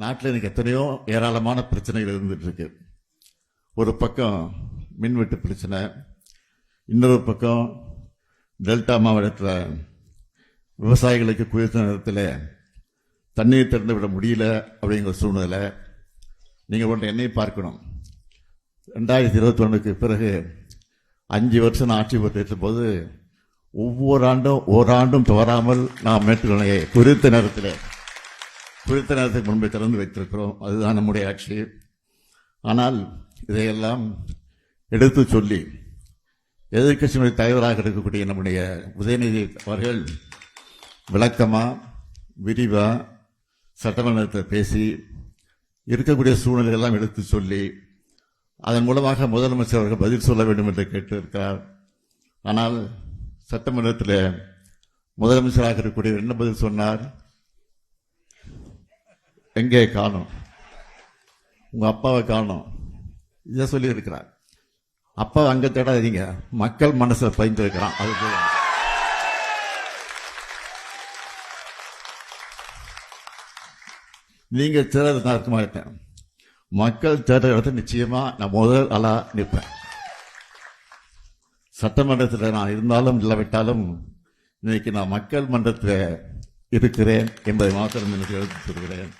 நாட்டில் எனக்கு எத்தனையோ ஏராளமான பிரச்சனைகள் இருந்துட்டு இருக்கு. ஒரு பக்கம் மின்வெட்டு பிரச்சனை, இன்னொரு பக்கம் டெல்டா மாவட்டத்தில் விவசாயிகளுக்கு குறித்த நேரத்தில் தண்ணீர் திறந்து விட முடியல அப்படிங்கிற சூழ்நிலை. நீங்கள் ஒன்று என்னை பார்க்கணும். 2021க்கு பிறகு 5 வருஷம் ஆட்சி பொறுத்த போது ஒவ்வொரு ஆண்டும் ஓராண்டும் தவறாமல் நாம் மேட்டுக்கணையை குறித்த நேரத்துக்கு முன்பே திறந்து வைத்திருக்கிறோம். அதுதான் நம்முடைய ஆட்சி. ஆனால் இதையெல்லாம் எடுத்து சொல்லி எதிர்க்கட்சியினுடைய தலைவராக இருக்கக்கூடிய நம்முடைய உதயநிதி அவர்கள் விளக்கமா விரிவா சட்டமன்றத்தில் பேசி இருக்கக்கூடிய சூழ்நிலையெல்லாம் எடுத்து சொல்லி அதன் மூலமாக முதலமைச்சர் அவர்கள் பதில் சொல்ல வேண்டும் என்று கேட்டிருக்கிறார். ஆனால் சட்டமன்றத்தில் முதலமைச்சராக இருக்கக்கூடிய என்ன பதில் சொன்னார்? எங்கே காணோம், உங்க அப்பாவை காணோம், இதை சொல்லி இருக்கிறார். அப்பா அங்க தேடாதீங்க, மக்கள் மனசுல பயந்து இருக்கிறான். அது நீங்க தேர்தல் நான் இருக்க மாட்டேன். மக்கள் தேர்தல் இடத்துல நிச்சயமா நான் முதல் ஆளா நிற்பேன். சட்டமன்றத்தில் நான் இருந்தாலும் இல்லாவிட்டாலும் இன்னைக்கு நான் மக்கள் மன்றத்தில் இருக்கிறேன் என்பதை மாத்திரம் எனக்கு எடுத்து சொல்கிறேன்.